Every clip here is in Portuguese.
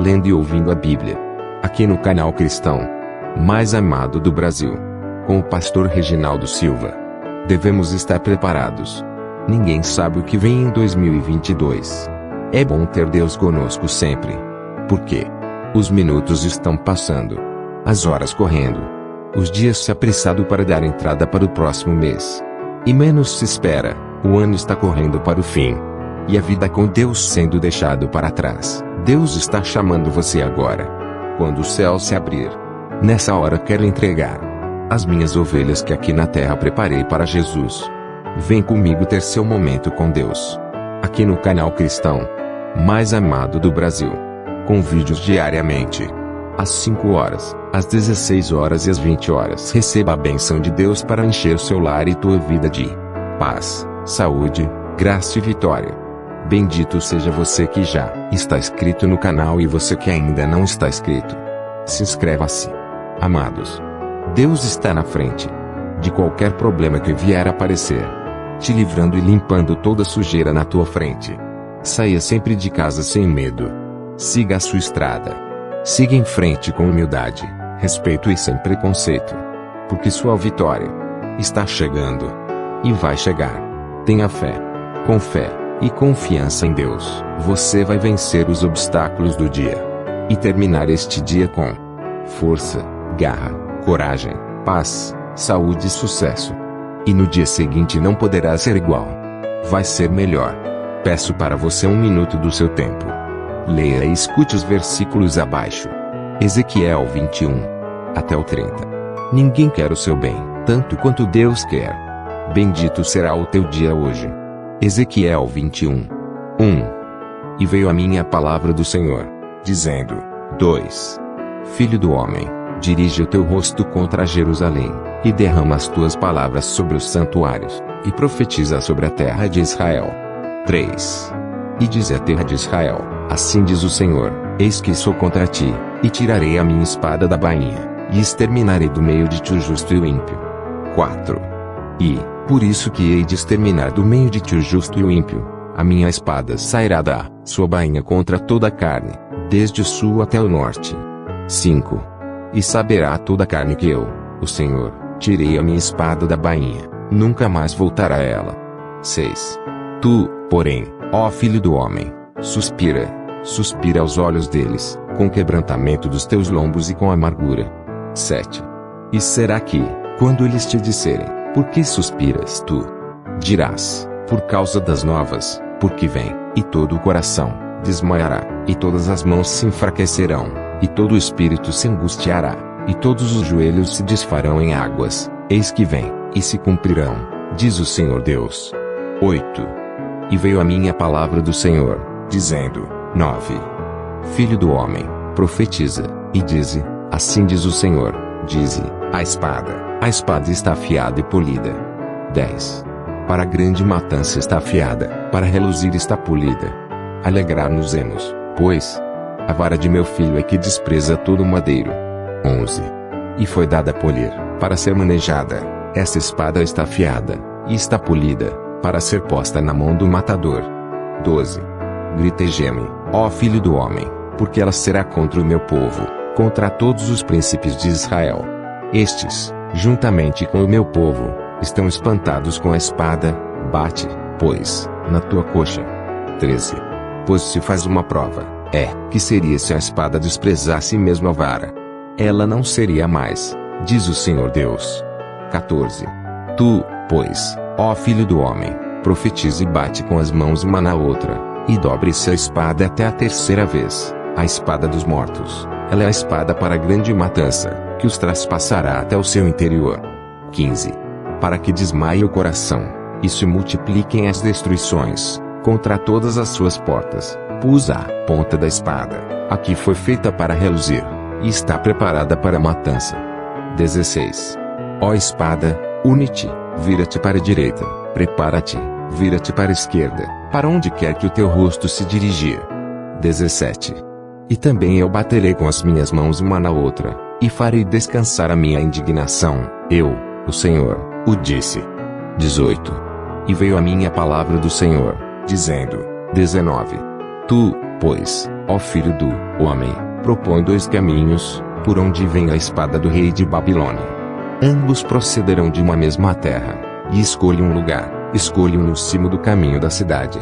lendo e ouvindo a Bíblia. Aqui no canal cristão mais amado do Brasil, com o pastor Reginaldo Silva. Devemos estar preparados. Ninguém sabe o que vem em 2022. É bom ter Deus conosco sempre. Porque os minutos estão passando, as horas correndo, os dias se apressando para dar entrada para o próximo mês. E menos se espera, o ano está correndo para o fim. E a vida com Deus sendo deixado para trás. Deus está chamando você agora. Quando o céu se abrir, nessa hora quero entregar as minhas ovelhas que aqui na terra preparei para Jesus. Vem comigo ter seu momento com Deus. Aqui no canal cristão mais amado do Brasil. Com vídeos diariamente. Às 5 horas, às 16 horas e às 20 horas. Receba a bênção de Deus para encher seu lar e tua vida de paz, saúde, graça e vitória. Bendito seja você que já está inscrito no canal e você que ainda não está inscrito. Se inscreva-se. Amados, Deus está na frente de qualquer problema que vier a aparecer, te livrando e limpando toda sujeira na tua frente. Saia sempre de casa sem medo. Siga a sua estrada. Siga em frente com humildade, respeito e sem preconceito. Porque sua vitória está chegando. E vai chegar. Tenha fé. Com fé e confiança em Deus, você vai vencer os obstáculos do dia. E terminar este dia com força, garra, coragem, paz, saúde e sucesso. E no dia seguinte não poderá ser igual. Vai ser melhor. Peço para você 1 minuto do seu tempo. Leia e escute os versículos abaixo. Ezequiel 21. Até o 30. Ninguém quer o seu bem, tanto quanto Deus quer. Bendito será o teu dia hoje. Ezequiel 21. 1. E veio a mim a palavra do Senhor, dizendo: 2. Filho do homem, dirige o teu rosto contra Jerusalém, e derrama as tuas palavras sobre os santuários, e profetiza sobre a terra de Israel. 3. E diz à terra de Israel: assim diz o Senhor, eis que sou contra ti, e tirarei a minha espada da bainha, e exterminarei do meio de ti o justo e o ímpio. 4. E, por isso que hei de exterminar do meio de ti o justo e o ímpio, a minha espada sairá da sua bainha contra toda a carne, desde o sul até o norte. 5. E saberá toda a carne que eu, o Senhor, tirei a minha espada da bainha, nunca mais voltará a ela. 6. Tu, porém, ó filho do homem, suspira aos olhos deles, com quebrantamento dos teus lombos e com amargura. 7. E será que, quando eles te disserem: por que suspiras tu? Dirás: por causa das novas, porque vem, e todo o coração desmaiará, e todas as mãos se enfraquecerão, e todo o espírito se angustiará, e todos os joelhos se desfarão em águas. Eis que vem, e se cumprirão, diz o Senhor Deus. 8. E veio a mim a palavra do Senhor, dizendo: 9. Filho do homem, profetiza, e dize: assim diz o Senhor, dize: a espada está afiada e polida. 10. Para a grande matança está afiada, para reluzir está polida. Alegrar-nos-emos, pois a vara de meu filho é que despreza todo o madeiro. 11. E foi dada a polir, para ser manejada. Essa espada está afiada, e está polida, para ser posta na mão do matador. 12. Grita e geme, ó filho do homem, porque ela será contra o meu povo, contra todos os príncipes de Israel. Estes, juntamente com o meu povo, estão espantados com a espada. Bate, pois, na tua coxa. 13. Pois se faz uma prova, que seria se a espada desprezasse mesmo a vara? Ela não seria mais, diz o Senhor Deus. 14. Tu, pois, ó filho do homem, profetiza e bate com as mãos uma na outra, e dobre-se a espada até a terceira vez, a espada dos mortos. Ela é a espada para a grande matança, que os traspassará até o seu interior. 15. Para que desmaie o coração, e se multipliquem as destruições, contra todas as suas portas. Pus a ponta da espada, a que foi feita para reluzir, e está preparada para a matança. 16. Ó espada, une-te, vira-te para a direita, prepara-te, vira-te para a esquerda, para onde quer que o teu rosto se dirigir. 17. E também eu baterei com as minhas mãos uma na outra, e farei descansar a minha indignação, eu, o Senhor, o disse. 18. E veio a mim a palavra do Senhor, dizendo: 19. Tu, pois, Ó filho do homem, propõe 2 caminhos, por onde vem a espada do rei de Babilônia. Ambos procederão de uma mesma terra, e escolhe um lugar, escolhe no cimo do caminho da cidade.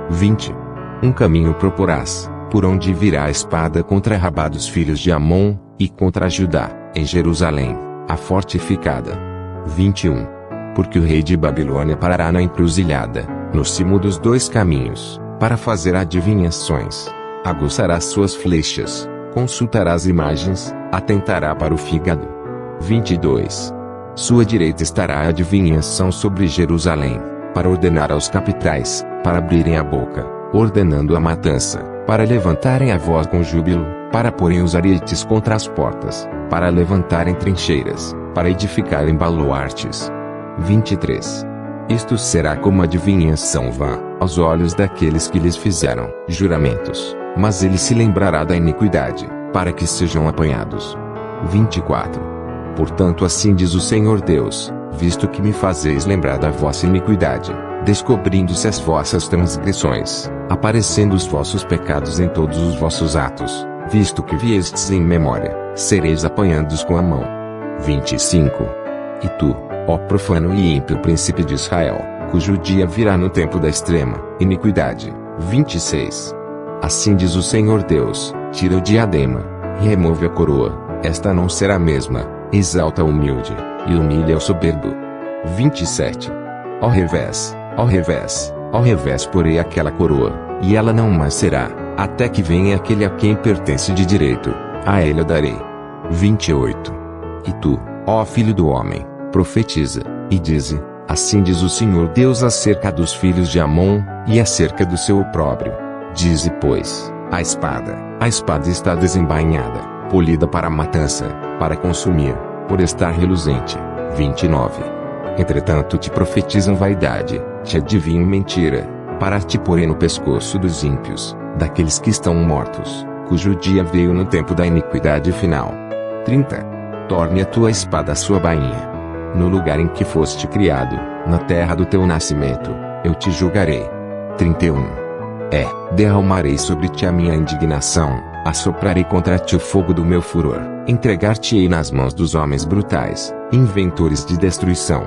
20. Um caminho proporás, por onde virá a espada contra Rabá dos filhos de Amon, e contra Judá, em Jerusalém, a fortificada. 21. Porque o rei de Babilônia parará na encruzilhada, no cimo dos 2 caminhos, para fazer adivinhações. Aguçará suas flechas, consultará as imagens, atentará para o fígado. 22. Sua direita estará a adivinhação sobre Jerusalém, para ordenar aos capitais, para abrirem a boca, ordenando a matança, para levantarem a voz com júbilo, para porem os arietes contra as portas, para levantarem trincheiras, para edificarem baluartes. 23. Isto será como adivinhação vã, aos olhos daqueles que lhes fizeram juramentos, mas ele se lembrará da iniquidade, para que sejam apanhados. 24. Portanto assim diz o Senhor Deus, visto que me fazeis lembrar da vossa iniquidade, descobrindo-se as vossas transgressões, aparecendo os vossos pecados em todos os vossos atos, visto que viestes em memória, sereis apanhados com a mão. 25. E tu, ó profano e ímpio príncipe de Israel, cujo dia virá no tempo da extrema iniquidade. 26. Assim diz o Senhor Deus, tira o diadema, e remove a coroa, esta não será a mesma, exalta o humilde, e humilha o soberbo. 27. Ao revés, ao revés, ao revés porei aquela coroa, e ela não mais será, até que venha aquele a quem pertence de direito, a ele eu darei. 28. E tu, ó filho do homem, profetiza, e dize, assim diz o Senhor Deus acerca dos filhos de Amon, e acerca do seu opróbrio. Dize pois, a espada está desembainhada, polida para a matança, para consumir, por estar reluzente. 29. Entretanto te profetizam vaidade, te adivinham mentira, para te porem no pescoço dos ímpios, daqueles que estão mortos, cujo dia veio no tempo da iniquidade final. 30. Torne a tua espada a sua bainha. No lugar em que foste criado, na terra do teu nascimento, eu te julgarei. 31. Derramarei sobre ti a minha indignação, assoprarei contra ti o fogo do meu furor, entregar-te-ei nas mãos dos homens brutais, inventores de destruição.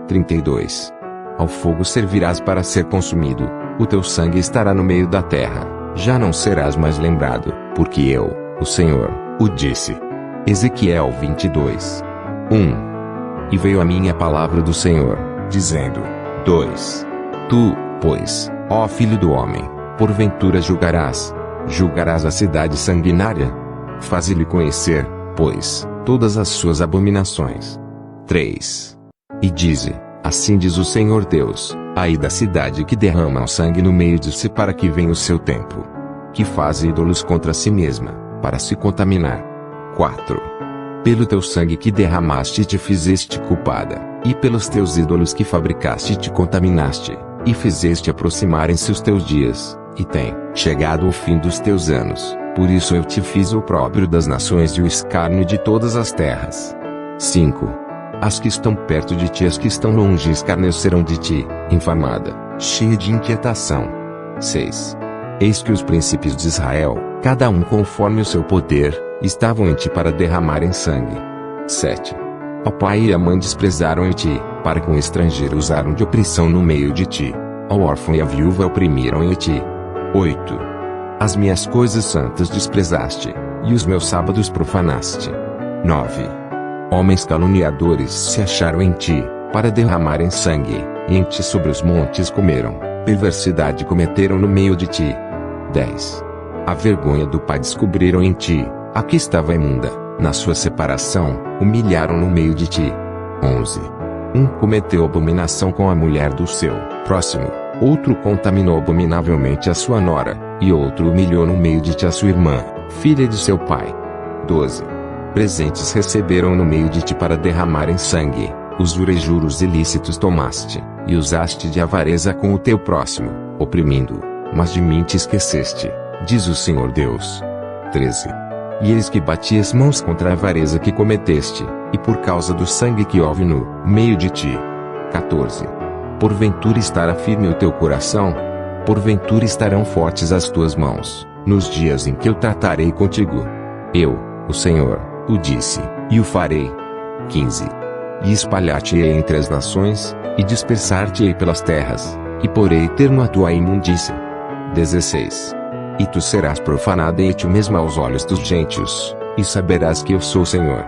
32. Ao fogo servirás para ser consumido, o teu sangue estará no meio da terra, já não serás mais lembrado, porque eu, o Senhor, o disse. Ezequiel 22. 1. E veio a mim a palavra do Senhor, dizendo: 2. Tu, pois, ó filho do homem, porventura julgarás a cidade sanguinária? Faze-lhe conhecer, pois, todas as suas abominações. 3. E dize, assim diz o Senhor Deus, ai da cidade que derrama o sangue no meio de si para que venha o seu tempo, que faz ídolos contra si mesma, para se contaminar. 4. Pelo teu sangue que derramaste te fizeste culpada, e pelos teus ídolos que fabricaste te contaminaste, e fizeste aproximarem-se os teus dias, e tem chegado o fim dos teus anos, por isso eu te fiz o opróbrio das nações e o escárnio de todas as terras. 5. As que estão perto de ti e as que estão longe escarnecerão de ti, infamada, cheia de inquietação. 6. Eis que os príncipes de Israel, cada um conforme o seu poder, estavam em ti para derramarem sangue. 7. Ao pai e a mãe desprezaram em ti, para com o estrangeiro usaram de opressão no meio de ti, ao órfão e à viúva oprimiram em ti. 8. As minhas coisas santas desprezaste, e os meus sábados profanaste. 9. Homens caluniadores se acharam em ti, para derramarem sangue, e em ti sobre os montes comeram, perversidade cometeram no meio de ti. 10. A vergonha do pai descobriram em ti, a que estava imunda, na sua separação, humilharam no meio de ti. 11. Um cometeu abominação com a mulher do seu próximo, outro contaminou abominavelmente a sua nora, e outro humilhou no meio de ti a sua irmã, filha de seu pai. 12. Presentes receberam no meio de ti para derramarem sangue, usura e juros ilícitos tomaste, e usaste de avareza com o teu próximo, oprimindo-o, mas de mim te esqueceste, diz o Senhor Deus. 13. E eis que bati as mãos contra a avareza que cometeste, e por causa do sangue que houve no meio de ti. 14. Porventura estará firme o teu coração? Porventura estarão fortes as tuas mãos, nos dias em que eu tratarei contigo. Eu, o Senhor, o disse, e o farei. 15. E espalhar-te-ei entre as nações, e dispersar-te-ei pelas terras, e porei termo à tua imundícia. 16. E tu serás profanado em ti mesmo aos olhos dos gentios, e saberás que eu sou o Senhor.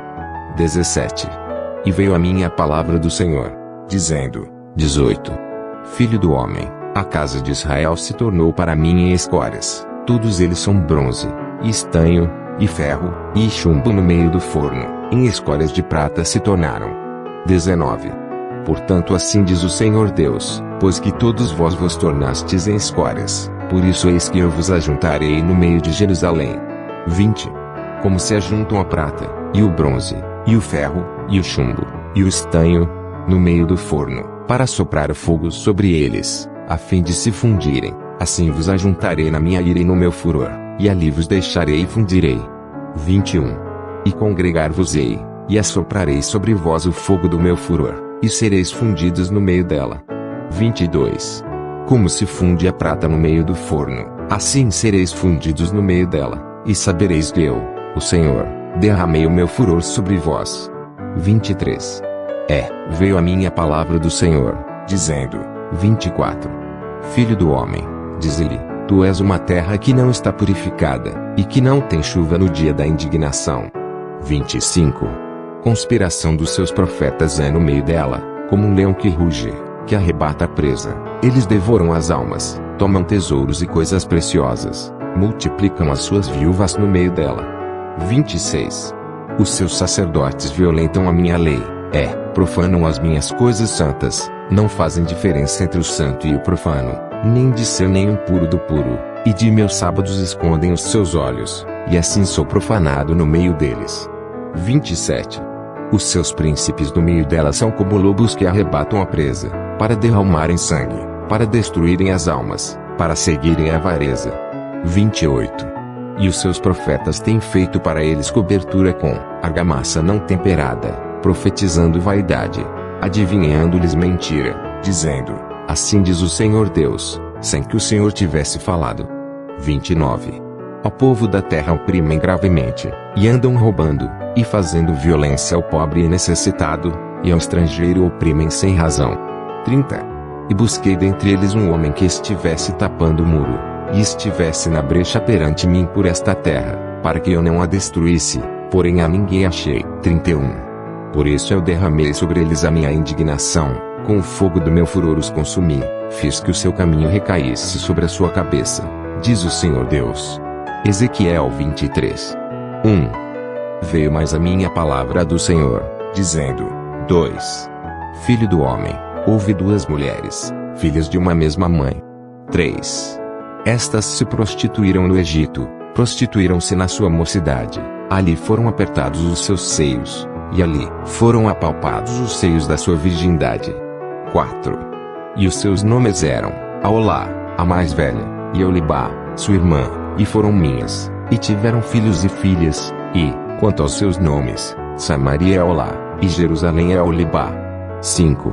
17. E veio a mim a palavra do Senhor, dizendo, 18. Filho do homem, a casa de Israel se tornou para mim em escórias, todos eles são bronze, e estanho, e ferro, e chumbo no meio do forno, em escórias de prata se tornaram. 19. Portanto assim diz o Senhor Deus, pois que todos vos tornastes em escórias, por isso eis que eu vos ajuntarei no meio de Jerusalém. 20. Como se ajuntam a prata, e o bronze, e o ferro, e o chumbo, e o estanho, no meio do forno, para soprar o fogo sobre eles, a fim de se fundirem, assim vos ajuntarei na minha ira e no meu furor, e ali vos deixarei e fundirei. 21. E congregar-vos-ei, e assoprarei sobre vós o fogo do meu furor, e sereis fundidos no meio dela. 22. Como se funde a prata no meio do forno, assim sereis fundidos no meio dela, e sabereis que eu, o Senhor, derramei o meu furor sobre vós. 23. Veio a mim a palavra do Senhor, dizendo, 24. Filho do homem, diz-lhe, tu és uma terra que não está purificada, e que não tem chuva no dia da indignação. 25. Conspiração dos seus profetas é no meio dela, como um leão que ruge, que arrebata a presa. Eles devoram as almas, tomam tesouros e coisas preciosas, multiplicam as suas viúvas no meio dela. 26. Os seus sacerdotes violentam a minha lei, profanam as minhas coisas santas, não fazem diferença entre o santo e o profano, nem discernem o puro do puro, e de meus sábados escondem os seus olhos, e assim sou profanado no meio deles. 27. Os seus príncipes no meio dela são como lobos que arrebatam a presa, para derramarem sangue, para destruírem as almas, para seguirem a avareza. 28. E os seus profetas têm feito para eles cobertura com argamassa não temperada, profetizando vaidade, adivinhando-lhes mentira, dizendo, assim diz o Senhor Deus, sem que o Senhor tivesse falado. 29. Ao povo da terra oprimem gravemente, e andam roubando, e fazendo violência ao pobre e necessitado, e ao estrangeiro oprimem sem razão. 30. E busquei dentre eles um homem que estivesse tapando o muro, e estivesse na brecha perante mim por esta terra, para que eu não a destruísse, porém a ninguém achei. 31. Por isso eu derramei sobre eles a minha indignação, com o fogo do meu furor os consumi, fiz que o seu caminho recaísse sobre a sua cabeça, diz o Senhor Deus. Ezequiel 23. 1. Veio mais a mim a palavra do Senhor, dizendo, 2. Filho do homem, houve duas mulheres, filhas de uma mesma mãe. 3. Estas se prostituíram no Egito, prostituíram-se na sua mocidade, ali foram apertados os seus seios, e ali foram apalpados os seios da sua virgindade. 4. E os seus nomes eram, Aolá, a mais velha, e Eulibá, sua irmã, e foram minhas, e tiveram filhos e filhas, e, quanto aos seus nomes, Samaria é Aolá, e Jerusalém é Eulibá. 5.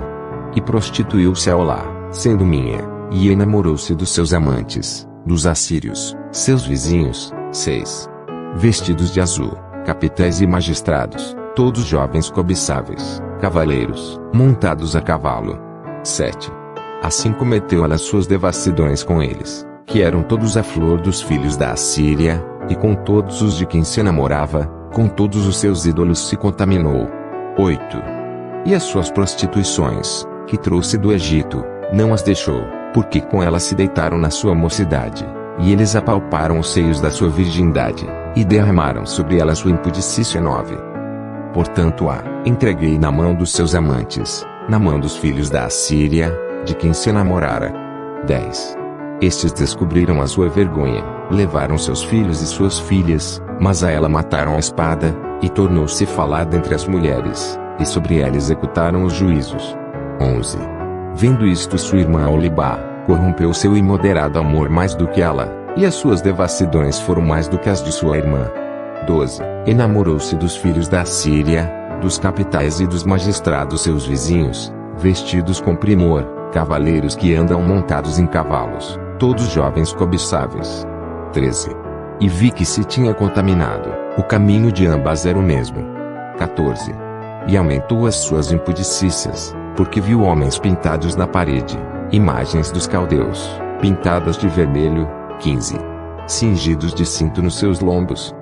E prostituiu-se Aolá, sendo minha, e enamorou-se dos seus amantes, dos assírios, seus vizinhos. 6. Vestidos de azul, capitães e magistrados, todos jovens cobiçáveis, cavaleiros, montados a cavalo. 7. Assim cometeu ela suas devassidões com eles, que eram todos a flor dos filhos da Assíria, e com todos os de quem se enamorava, com todos os seus ídolos se contaminou. 8. E as suas prostituições, que trouxe do Egito, não as deixou, porque com elas se deitaram na sua mocidade, e eles apalparam os seios da sua virgindade, e derramaram sobre ela sua impudicícia. 9. Portanto a entreguei na mão dos seus amantes, na mão dos filhos da Assíria, de quem se enamorara. 10. Estes descobriram a sua vergonha, levaram seus filhos e suas filhas, mas a ela mataram a espada, e tornou-se falada entre as mulheres, e sobre ela executaram os juízos. 11. Vendo isto sua irmã Aolibá, corrompeu seu imoderado amor mais do que ela, e as suas devassidões foram mais do que as de sua irmã. 12. Enamorou-se dos filhos da Assíria, dos capitais e dos magistrados seus vizinhos, vestidos com primor, cavaleiros que andam montados em cavalos, todos jovens cobiçáveis. 13. e vi que se tinha contaminado, o caminho de ambas era o mesmo. 14. E aumentou as suas impudicícias, porque viu homens pintados na parede, imagens dos caldeus, pintadas de vermelho. 15. Cingidos de cinto nos seus lombos,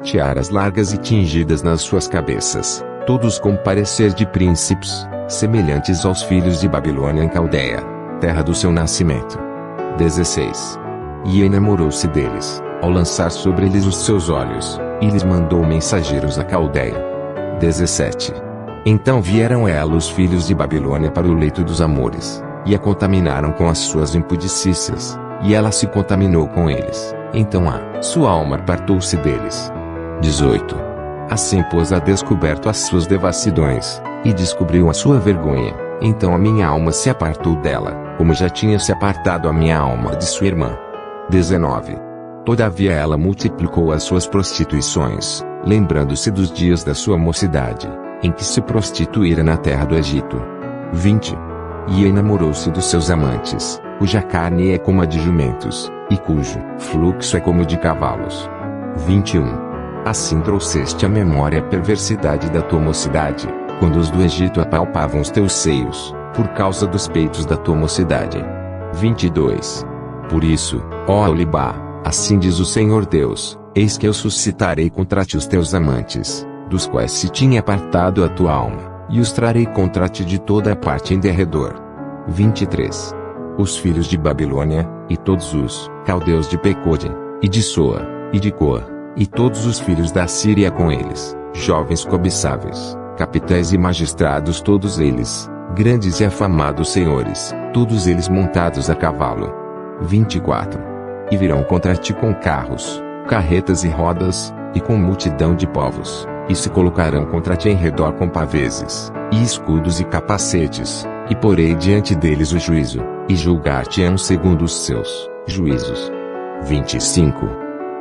tiaras largas e tingidas nas suas cabeças, todos com parecer de príncipes, semelhantes aos filhos de Babilônia em Caldeia, terra do seu nascimento. 16. E enamorou-se deles, ao lançar sobre eles os seus olhos, e lhes mandou mensageiros a Caldeia. 17. Então vieram ela os filhos de Babilônia para o leito dos amores, e a contaminaram com as suas impudicícias, e ela se contaminou com eles, então sua alma apartou-se deles. 18. Assim pôs a descoberto as suas devassidões, e descobriu a sua vergonha, então a minha alma se apartou dela, como já tinha se apartado a minha alma de sua irmã. 19. Todavia ela multiplicou as suas prostituições, lembrando-se dos dias da sua mocidade, em que se prostituíra na terra do Egito. 20. E enamorou-se dos seus amantes, cuja carne é como a de jumentos, e cujo fluxo é como de cavalos. 21. Assim trouxeste à memória a perversidade da tua mocidade, quando os do Egito apalpavam os teus seios, por causa dos peitos da tua mocidade. 22. Por isso, ó Olibá, assim diz o Senhor Deus, eis que eu suscitarei contra ti os teus amantes, dos quais se tinha apartado a tua alma, e os trarei contra ti de toda a parte em derredor. 23. Os filhos de Babilônia, e todos os caldeus de Pecode, e de Soa, e de Coa, e todos os filhos da Síria com eles, jovens cobiçáveis, capitães e magistrados todos eles, grandes e afamados senhores, todos eles montados a cavalo. 24. E virão contra ti com carros, carretas e rodas, e com multidão de povos, e se colocarão contra ti em redor com paveses, e escudos e capacetes, e porei diante deles o juízo, e julgar-te-ão segundo os seus juízos. 25.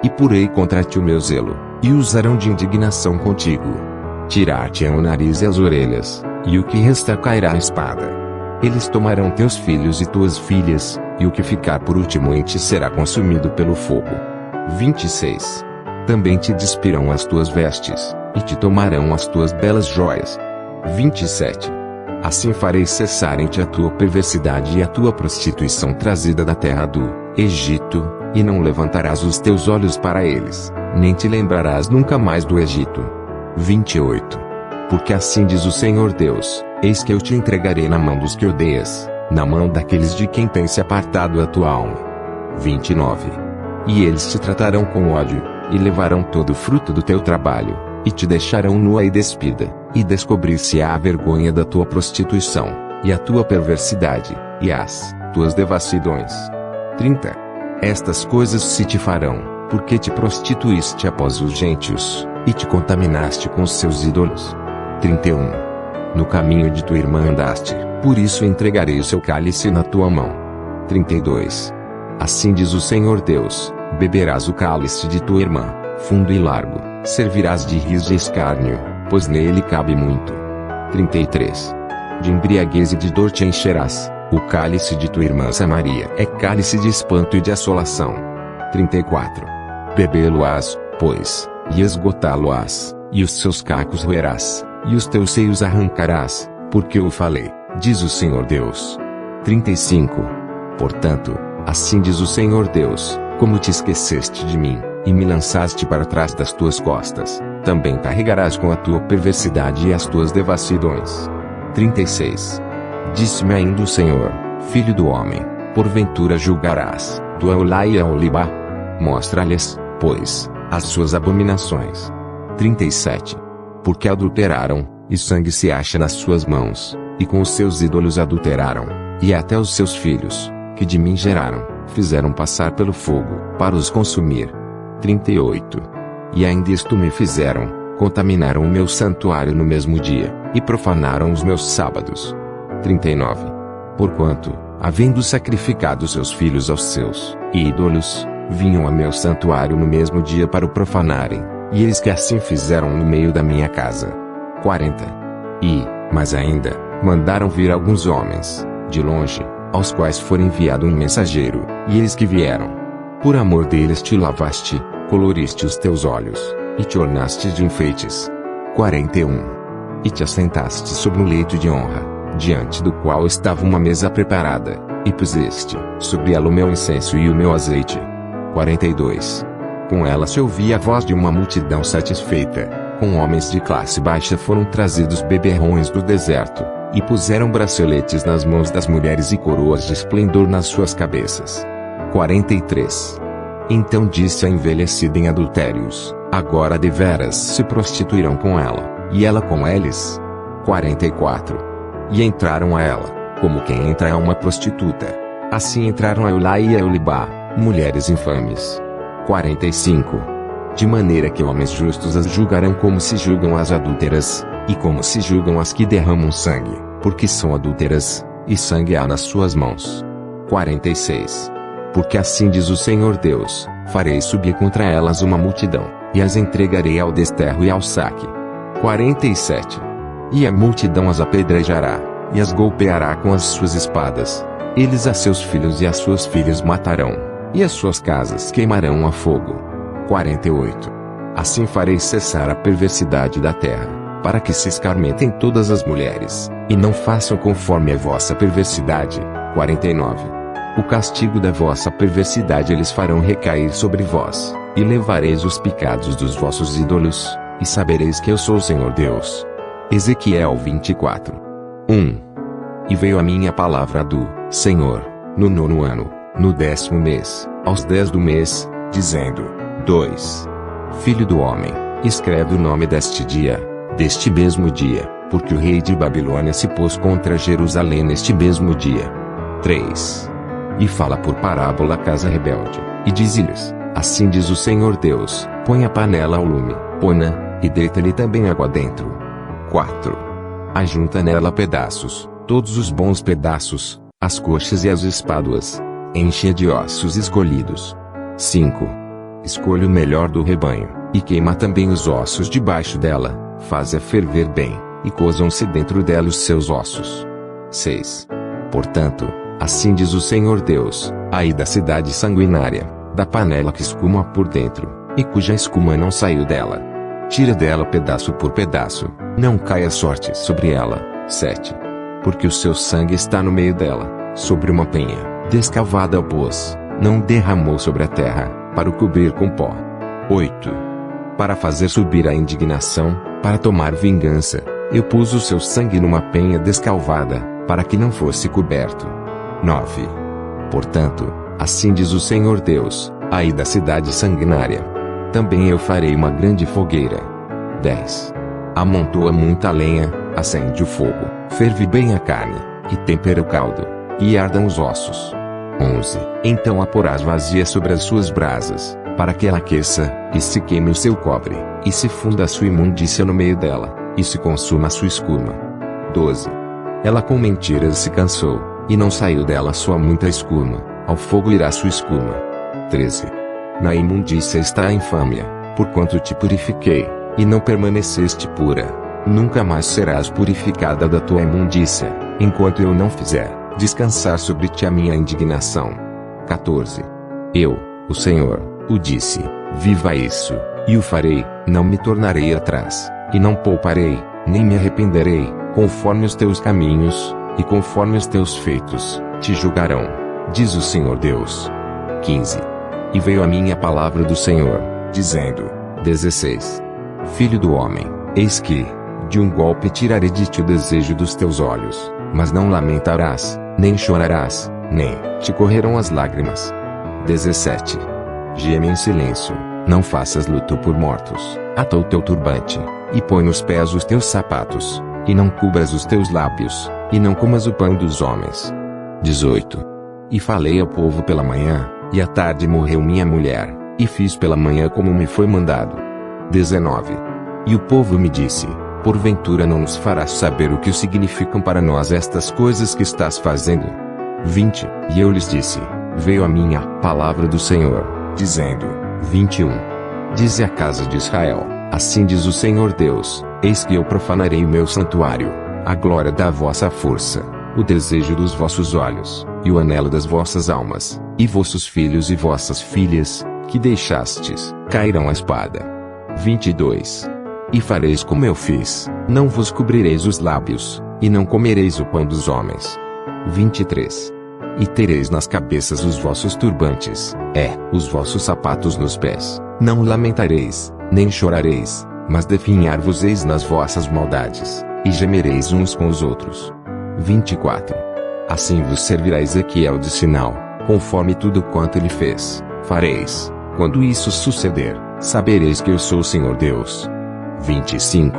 E porei contra ti o meu zelo, e usarão de indignação contigo. Tirar-te-ão o nariz e as orelhas, e o que restar cairá a espada. Eles tomarão teus filhos e tuas filhas, e o que ficar por último em ti será consumido pelo fogo. 26. Também te despirão as tuas vestes, e te tomarão as tuas belas joias. 27. Assim farei cessar em ti a tua perversidade e a tua prostituição trazida da terra do Egito, e não levantarás os teus olhos para eles, nem te lembrarás nunca mais do Egito. 28. Porque assim diz o Senhor Deus, eis que eu te entregarei na mão dos que odeias, na mão daqueles de quem tem se apartado a tua alma. 29. E eles te tratarão com ódio, e levarão todo o fruto do teu trabalho, e te deixarão nua e despida, e descobrir-se-á a vergonha da tua prostituição, e a tua perversidade, e as tuas devassidões. 30. Estas coisas se te farão, porque te prostituíste após os gentios, e te contaminaste com os seus ídolos. 31. No caminho de tua irmã andaste, por isso entregarei o seu cálice na tua mão. 32. Assim diz o Senhor Deus, beberás o cálice de tua irmã, fundo e largo, servirás de riso e escárnio, pois nele cabe muito. 33. De embriaguez e de dor te encherás, o cálice de tua irmã Samaria é cálice de espanto e de assolação. 34. Bebê-lo-ás, pois, e esgotá-lo-ás, e os seus cacos roerás, e os teus seios arrancarás, porque eu falei, diz o Senhor Deus. 35. Portanto, assim diz o Senhor Deus, como te esqueceste de mim, e me lançaste para trás das tuas costas, também carregarás com a tua perversidade e as tuas devassidões. 36. Disse-me ainda o Senhor, filho do homem, porventura julgarás, tu Aolá e Aolibá? Mostra-lhes, pois, as suas abominações. 37. Porque adulteraram, e sangue se acha nas suas mãos, e com os seus ídolos adulteraram, e até os seus filhos, que de mim geraram, fizeram passar pelo fogo, para os consumir. 38. E ainda isto me fizeram, contaminaram o meu santuário no mesmo dia, e profanaram os meus sábados. 39. Porquanto, havendo sacrificado seus filhos aos seus ídolos, vinham a meu santuário no mesmo dia para o profanarem, e eles que assim fizeram no meio da minha casa. 40. Mas ainda, mandaram vir alguns homens, de longe, aos quais foi enviado um mensageiro, e eles que vieram. Por amor deles te lavaste, coloriste os teus olhos, e te ornaste de enfeites. 41. E te assentaste sobre um leito de honra, diante do qual estava uma mesa preparada, e puseste sobre ela o meu incenso e o meu azeite. 42. Com ela se ouvia a voz de uma multidão satisfeita. Com homens de classe baixa foram trazidos beberrões do deserto, e puseram braceletes nas mãos das mulheres e coroas de esplendor nas suas cabeças. 43. Então disse a envelhecida em adultérios: agora deveras se prostituirão com ela, e ela com eles. 44. E entraram a ela, como quem entra a uma prostituta. Assim entraram a Eulá e a Eulibá, mulheres infames. 45. De maneira que homens justos as julgarão como se julgam as adúlteras, e como se julgam as que derramam sangue, porque são adúlteras, e sangue há nas suas mãos. 46. Porque assim diz o Senhor Deus: farei subir contra elas uma multidão, e as entregarei ao desterro e ao saque. 47. E a multidão as apedrejará, e as golpeará com as suas espadas. Eles a seus filhos e as suas filhas matarão, e as suas casas queimarão a fogo. 48. Assim farei cessar a perversidade da terra, para que se escarmentem todas as mulheres, e não façam conforme a vossa perversidade. 49. O castigo da vossa perversidade eles farão recair sobre vós, e levareis os pecados dos vossos ídolos, e sabereis que eu sou o Senhor Deus. Ezequiel 24. 1. E veio a minha palavra do Senhor, no 9º ano, no 10º mês, aos 10 do mês, dizendo: 2. Filho do homem, escreve o nome deste dia, deste mesmo dia, porque o rei de Babilônia se pôs contra Jerusalém neste mesmo dia. 3. E fala por parábola à casa rebelde, e dize-lhes: assim diz o Senhor Deus: põe a panela ao lume, põe-na, e deita-lhe também água dentro. 4. Ajunta nela pedaços, todos os bons pedaços, as coxas e as espáduas. Enche-a de ossos escolhidos. 5. Escolha o melhor do rebanho, e queima também os ossos debaixo dela, faz-a ferver bem, e cozam-se dentro dela os seus ossos. 6. Portanto, assim diz o Senhor Deus: ai da cidade sanguinária, da panela que escuma por dentro, e cuja escuma não saiu dela. Tira dela pedaço por pedaço, não caia sorte sobre ela. 7. Porque o seu sangue está no meio dela, sobre uma penha, descavada ao pôs, não derramou sobre a terra, para o cobrir com pó. 8. Para fazer subir a indignação, para tomar vingança, eu pus o seu sangue numa penha descalvada, para que não fosse coberto. 9. Portanto, assim diz o Senhor Deus: ai da cidade sanguinária. Também eu farei uma grande fogueira. 10. Amontoa muita lenha, acende o fogo, ferve bem a carne, e tempera o caldo, e ardam os ossos. 11. Então a porás vazia sobre as suas brasas, para que ela aqueça, e se queime o seu cobre, e se funda a sua imundícia no meio dela, e se consuma a sua escuma. 12. Ela com mentiras se cansou, e não saiu dela sua muita escuma, ao fogo irá sua escuma. 13. Na imundícia está a infâmia, porquanto te purifiquei, e não permaneceste pura. Nunca mais serás purificada da tua imundícia, enquanto eu não fizer descansar sobre ti a minha indignação. 14. Eu, o Senhor, o disse: viva isso, e o farei, não me tornarei atrás, e não pouparei, nem me arrependerei, conforme os teus caminhos, e conforme os teus feitos, te julgarão, diz o Senhor Deus. 15. E veio a minha palavra do Senhor, dizendo: 16. Filho do homem, eis que, de um golpe tirarei de ti o desejo dos teus olhos, mas não lamentarás, nem chorarás, nem te correrão as lágrimas. 17. Geme em silêncio, não faças luto por mortos, ata o teu turbante, e põe nos pés os teus sapatos, e não cubras os teus lábios, e não comas o pão dos homens. 18. E falei ao povo pela manhã, e à tarde morreu minha mulher, e fiz pela manhã como me foi mandado. 19. E o povo me disse: porventura não nos farás saber o que significam para nós estas coisas que estás fazendo? 20. E eu lhes disse: veio a minha palavra do Senhor, dizendo: 21. Dize à casa de Israel: assim diz o Senhor Deus: eis que eu profanarei o meu santuário, a glória da vossa força, o desejo dos vossos olhos, e o anelo das vossas almas, e vossos filhos e vossas filhas, que deixastes, cairão a espada. 22. E fareis como eu fiz, não vos cobrireis os lábios, e não comereis o pão dos homens. 23. E tereis nas cabeças os vossos turbantes, os vossos sapatos nos pés, não lamentareis, nem chorareis, mas definhar-vos-eis nas vossas maldades, e gemereis uns com os outros. 24. Assim vos servirá Ezequiel de sinal, conforme tudo quanto ele fez, fareis. Quando isso suceder, sabereis que eu sou o Senhor Deus. 25.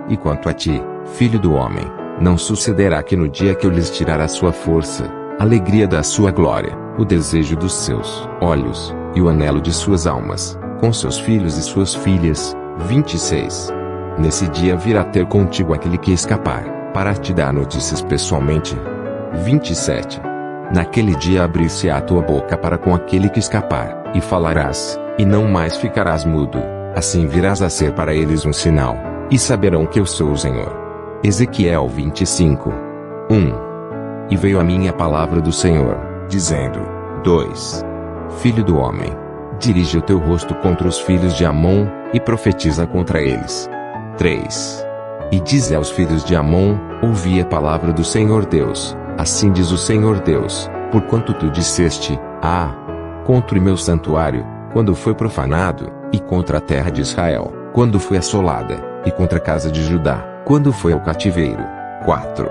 E quanto a ti, filho do homem, não sucederá que no dia que eu lhes tirar a sua força, a alegria da sua glória, o desejo dos seus olhos, e o anelo de suas almas, com seus filhos e suas filhas. 26. Nesse dia virá ter contigo aquele que escapar, para te dar notícias pessoalmente. 27. Naquele dia abrir-se-á a tua boca para com aquele que escapar, e falarás, e não mais ficarás mudo, assim virás a ser para eles um sinal, e saberão que eu sou o Senhor. Ezequiel 25. 1. E veio a mim a palavra do Senhor, dizendo: 2. Filho do homem, dirige o teu rosto contra os filhos de Amon, e profetiza contra eles. 3. E dize aos filhos de Amon: ouvi a palavra do Senhor Deus, assim diz o Senhor Deus, porquanto tu disseste: contra o meu santuário, quando foi profanado, e contra a terra de Israel, quando foi assolada, e contra a casa de Judá, quando foi ao cativeiro. 4.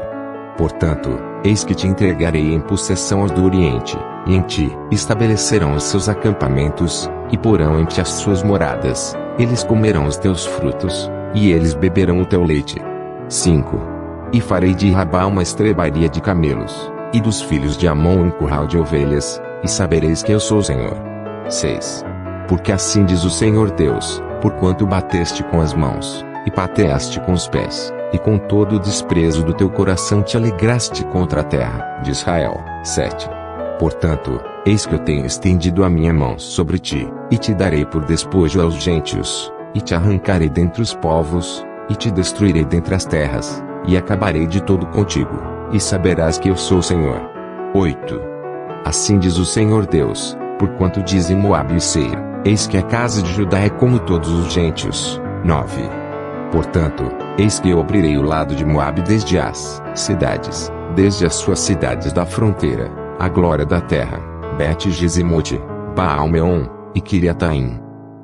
Portanto, eis que te entregarei em possessão aos do Oriente, e em ti estabelecerão os seus acampamentos, e porão em ti as suas moradas, eles comerão os teus frutos, e eles beberão o teu leite. 5. E farei de Rabá uma estrebaria de camelos, e dos filhos de Amon um curral de ovelhas, e sabereis que eu sou o Senhor. 6. Porque assim diz o Senhor Deus, porquanto bateste com as mãos, e pateaste com os pés, e com todo o desprezo do teu coração te alegraste contra a terra de Israel. 7. Portanto, eis que eu tenho estendido a minha mão sobre ti, e te darei por despojo aos gentios, e te arrancarei dentre os povos, e te destruirei dentre as terras, e acabarei de todo contigo, e saberás que eu sou o Senhor. 8. Assim diz o Senhor Deus, porquanto dizem Moabe e Seir, eis que a casa de Judá é como todos os gentios. 9. Portanto, eis que eu abrirei o lado de Moabe desde as cidades, desde as suas cidades da fronteira, a glória da terra, Bet-Gesimote, Baal-Meon, e Kiriataim.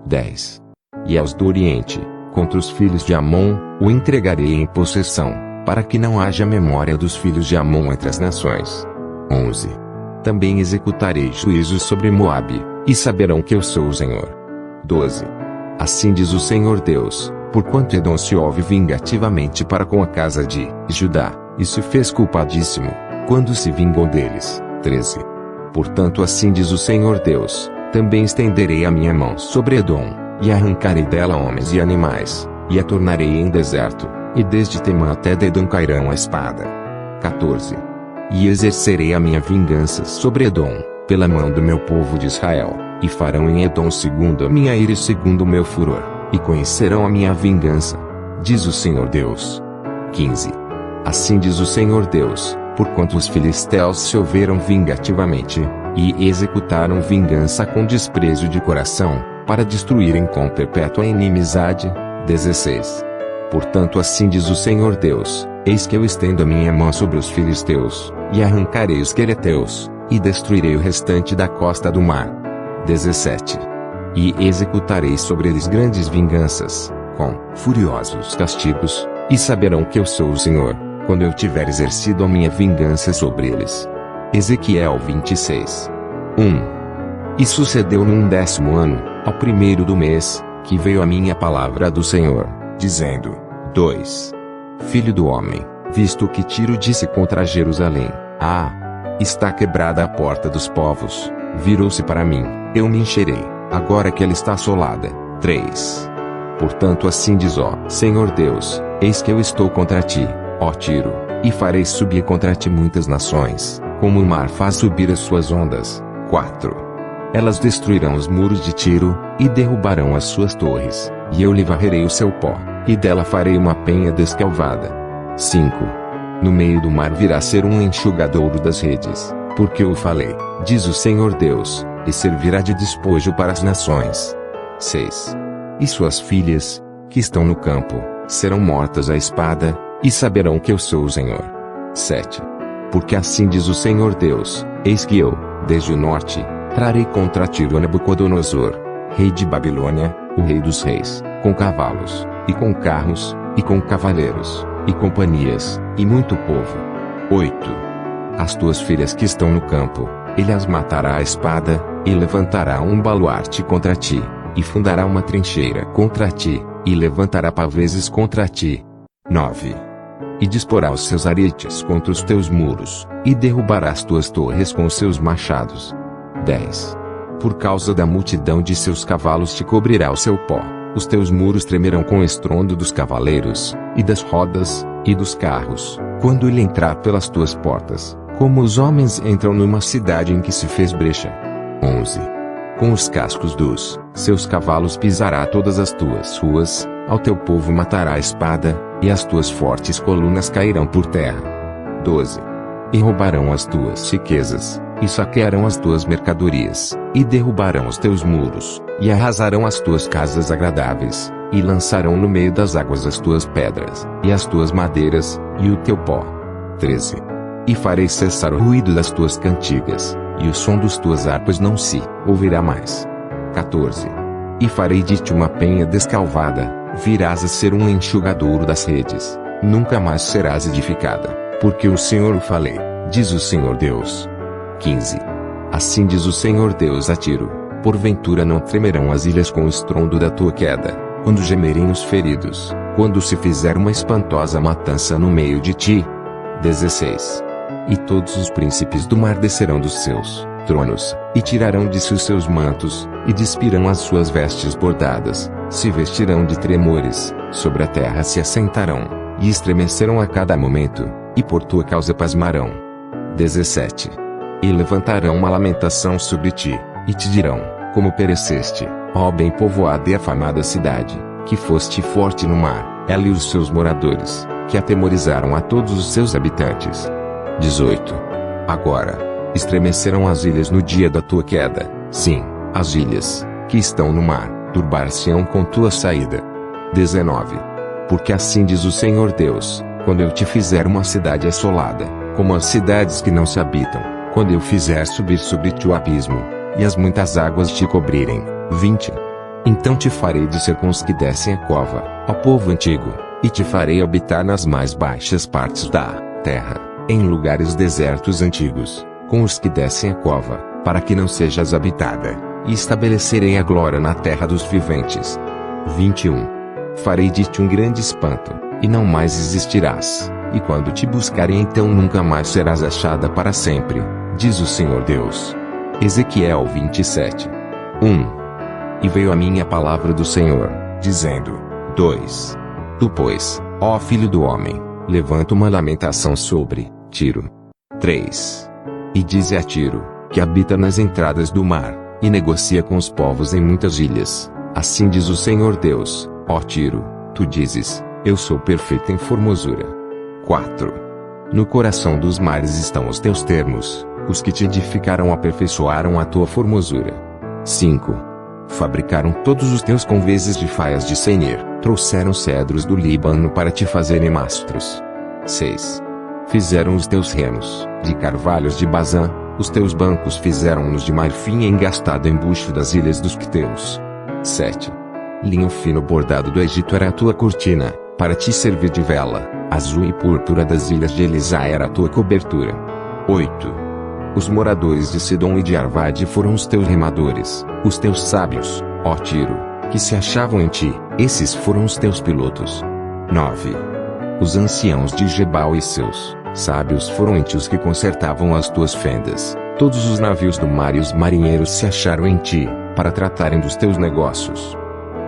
10. E aos do Oriente, contra os filhos de Amon, o entregarei em possessão, para que não haja memória dos filhos de Amon entre as nações. 11. Também executarei juízos sobre Moabe, e saberão que eu sou o Senhor. 12. Assim diz o Senhor Deus, porquanto Edom se houve vingativamente para com a casa de Judá, e se fez culpadíssimo, quando se vingou deles. 13. Portanto assim diz o Senhor Deus, também estenderei a minha mão sobre Edom, e arrancarei dela homens e animais, e a tornarei em deserto, e desde Temã até Dedã cairão a espada. 14. E exercerei a minha vingança sobre Edom, pela mão do meu povo de Israel, e farão em Edom segundo a minha ira e segundo o meu furor, e conhecerão a minha vingança, diz o Senhor Deus. 15. Assim diz o Senhor Deus, porquanto os filisteus se houveram vingativamente, e executaram vingança com desprezo de coração, para destruírem com perpétua inimizade. 16. Portanto assim diz o Senhor Deus, eis que eu estendo a minha mão sobre os filisteus, e arrancarei os quereteus, e destruirei o restante da costa do mar. 17. E executarei sobre eles grandes vinganças, com furiosos castigos, e saberão que eu sou o Senhor, quando eu tiver exercido a minha vingança sobre eles. Ezequiel 26. 1. E sucedeu no 10º ano, ao 1º do mês, que veio a mim a palavra do Senhor, dizendo: 2. Filho do homem, visto que Tiro disse contra Jerusalém: está quebrada a porta dos povos, virou-se para mim, eu me encherei, agora que ela está assolada. 3. Portanto assim diz ó Senhor Deus, eis que eu estou contra ti, ó Tiro, e farei subir contra ti muitas nações, como o mar faz subir as suas ondas. 4. Elas destruirão os muros de Tiro, e derrubarão as suas torres, e eu lhe varrerei o seu pó, e dela farei uma penha descalvada. 5. No meio do mar virá ser um enxugadouro das redes, porque eu falei, diz o Senhor Deus, e servirá de despojo para as nações. 6. E suas filhas, que estão no campo, serão mortas à espada, e saberão que eu sou o Senhor. 7. Porque assim diz o Senhor Deus: eis que eu, desde o norte, trarei contra ti Nabucodonosor, rei de Babilônia, o rei dos reis, com cavalos, e com carros, e com cavaleiros, e companhias, e muito povo. 8. As tuas filhas que estão no campo, ele as matará à espada, e levantará um baluarte contra ti, e fundará uma trincheira contra ti, e levantará pavês contra ti. 9. E disporá os seus aretes contra os teus muros, e derrubará as tuas torres com os seus machados. 10. Por causa da multidão de seus cavalos te cobrirá o seu pó, os teus muros tremerão com o estrondo dos cavaleiros, e das rodas, e dos carros, quando ele entrar pelas tuas portas, como os homens entram numa cidade em que se fez brecha. 11. Com os cascos dos seus cavalos pisará todas as tuas ruas, ao teu povo matará a espada, e as tuas fortes colunas cairão por terra. 12. E roubarão as tuas riquezas, e saquearão as tuas mercadorias, e derrubarão os teus muros, e arrasarão as tuas casas agradáveis, e lançarão no meio das águas as tuas pedras, e as tuas madeiras, e o teu pó. 13. E farei cessar o ruído das tuas cantigas, e o som dos tuas harpas não se ouvirá mais. 14. E farei de ti uma penha descalvada, virás a ser um enxugadouro das redes, nunca mais serás edificada, porque o Senhor o falei, diz o Senhor Deus. 15. Assim diz o Senhor Deus a Tiro: porventura não tremerão as ilhas com o estrondo da tua queda, quando gemerem os feridos, quando se fizer uma espantosa matança no meio de ti. 16. E todos os príncipes do mar descerão dos seus tronos, e tirarão de si os seus mantos, e despirão as suas vestes bordadas, se vestirão de tremores, sobre a terra se assentarão, e estremecerão a cada momento, e por tua causa pasmarão. 17. E levantarão uma lamentação sobre ti, e te dirão: como pereceste, ó bem povoada e afamada cidade, que foste forte no mar, ela e os seus moradores, que atemorizaram a todos os seus habitantes. 18. Agora, estremecerão as ilhas no dia da tua queda, sim, as ilhas, que estão no mar, turbar-se-ão com tua saída. 19. Porque assim diz o Senhor Deus: quando eu te fizer uma cidade assolada, como as cidades que não se habitam, quando eu fizer subir sobre ti o abismo, e as muitas águas te cobrirem. 20. Então te farei descer com os que descem a cova, ó povo antigo, e te farei habitar nas mais baixas partes da terra, em lugares desertos antigos, com os que descem a cova, para que não sejas habitada, e estabelecerei a glória na terra dos viventes. 21. Farei de ti um grande espanto, e não mais existirás, e quando te buscarem então nunca mais serás achada para sempre, diz o Senhor Deus. Ezequiel 27. 1. E veio a mim a palavra do Senhor, dizendo: 2. Tu, pois, ó filho do homem, levanta uma lamentação sobre Tiro. 3. E dize a Tiro, que habita nas entradas do mar, e negocia com os povos em muitas ilhas: assim diz o Senhor Deus, ó Tiro, tu dizes: eu sou perfeito em formosura. 4. No coração dos mares estão os teus termos, os que te edificaram aperfeiçoaram a tua formosura. 5. Fabricaram todos os teus convezes de faias de Senir, trouxeram cedros do Líbano para te fazerem mastros. 6. Fizeram os teus remos, de carvalhos de Bazã, os teus bancos fizeram-nos de marfim engastado embucho das ilhas dos quiteus. 7. Linho fino bordado do Egito era a tua cortina, para te servir de vela, azul e púrpura das ilhas de Elisá era a tua cobertura. 8. Os moradores de Sidom e de Arvade foram os teus remadores, os teus sábios, ó Tiro, que se achavam em ti, esses foram os teus pilotos. 9. Os anciãos de Gebal e seus sábios foram em ti os que consertavam as tuas fendas, todos os navios do mar e os marinheiros se acharam em ti, para tratarem dos teus negócios.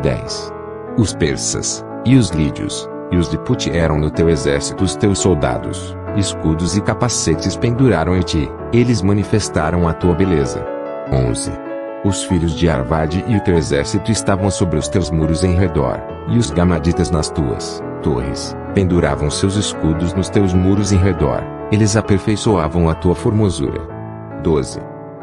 10. Os persas, e os lídios, e os de Puti eram no teu exército os teus soldados, escudos e capacetes penduraram em ti, eles manifestaram a tua beleza. 11. Os filhos de Arvade e o teu exército estavam sobre os teus muros em redor, e os gamaditas nas tuas torres, penduravam seus escudos nos teus muros em redor, eles aperfeiçoavam a tua formosura. 12.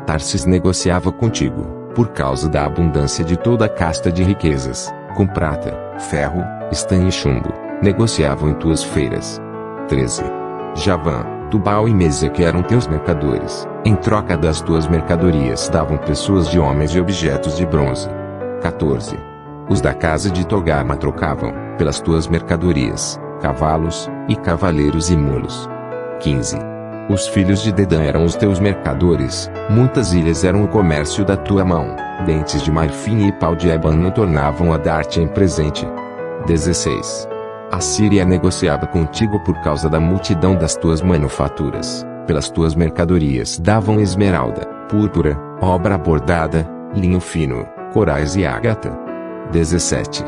Tarsis negociava contigo, por causa da abundância de toda a casta de riquezas, com prata, ferro, estanho e chumbo, negociavam em tuas feiras. 13. Javã, Tubal e Meseque eram teus mercadores, em troca das tuas mercadorias davam pessoas de homens e objetos de bronze. 14. Os da casa de Togarma trocavam, pelas tuas mercadorias, cavalos, e cavaleiros e mulos. 15. Os filhos de Dedã eram os teus mercadores, muitas ilhas eram o comércio da tua mão, dentes de marfim e pau de ébano tornavam a dar-te em presente. 16. A Síria negociava contigo por causa da multidão das tuas manufaturas, pelas tuas mercadorias davam esmeralda, púrpura, obra bordada, linho fino, corais e ágata. 17.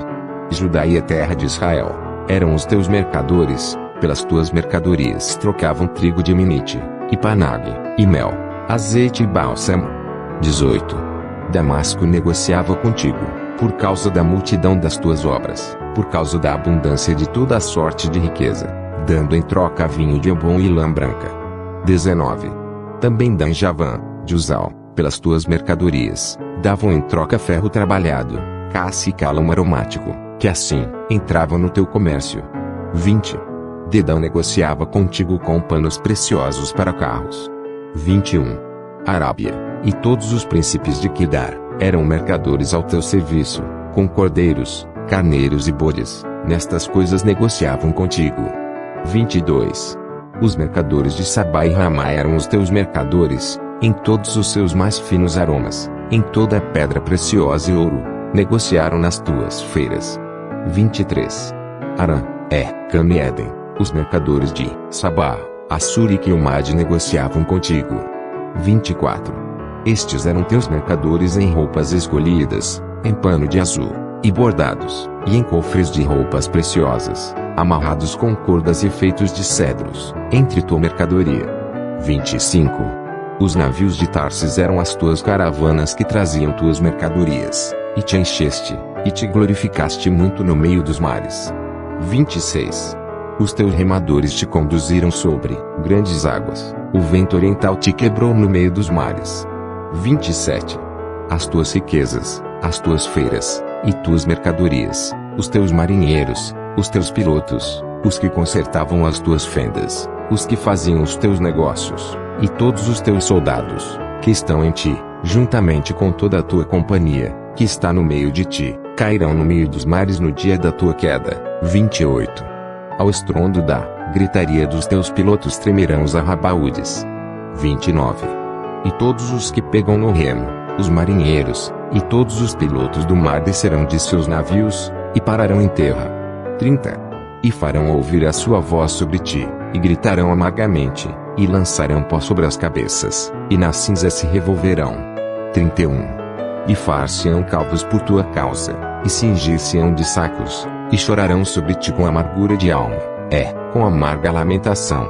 Judá e a terra de Israel eram os teus mercadores, pelas tuas mercadorias trocavam trigo de Minite, e Panag, e mel, azeite e bálsamo. 18. Damasco negociava contigo, por causa da multidão das tuas obras, por causa da abundância de toda a sorte de riqueza, dando em troca vinho de bom e lã branca. 19. Também Dan Javã, de Uzal, pelas tuas mercadorias, davam em troca ferro trabalhado, caça e cálamo aromático, que assim entravam no teu comércio. 20. Dedão negociava contigo com panos preciosos para carros. 21. Arábia, e todos os príncipes de Quedar, eram mercadores ao teu serviço, com cordeiros, carneiros e bodes, nestas coisas negociavam contigo. 22. Os mercadores de Sabá e Ramá eram os teus mercadores, em todos os seus mais finos aromas, em toda a pedra preciosa e ouro, negociaram nas tuas feiras. 23. Arã, Cam e Éden, os mercadores de Sabá, Assur e Quilmade negociavam contigo. 24. Estes eram teus mercadores em roupas escolhidas, em pano de azul, e bordados, e em cofres de roupas preciosas, amarrados com cordas e feitos de cedros, entre tua mercadoria. 25. Os navios de Tarsis eram as tuas caravanas que traziam tuas mercadorias, e te encheste, e te glorificaste muito no meio dos mares. 26. Os teus remadores te conduziram sobre grandes águas, o vento oriental te quebrou no meio dos mares. 27. As tuas riquezas, as tuas feiras, e tuas mercadorias, os teus marinheiros, os teus pilotos, os que consertavam as tuas fendas, os que faziam os teus negócios, e todos os teus soldados, que estão em ti, juntamente com toda a tua companhia, que está no meio de ti, cairão no meio dos mares no dia da tua queda. 28. Ao estrondo da gritaria dos teus pilotos tremerão os arrabaúdes. 29. E todos os que pegam no remo, os marinheiros, e todos os pilotos do mar descerão de seus navios, e pararão em terra. 30. E farão ouvir a sua voz sobre ti, e gritarão amargamente, e lançarão pó sobre as cabeças, e na cinza se revolverão. 31. E far-se-ão calvos por tua causa, e cingir-se-ão de sacos, e chorarão sobre ti com amargura de alma, com amarga lamentação.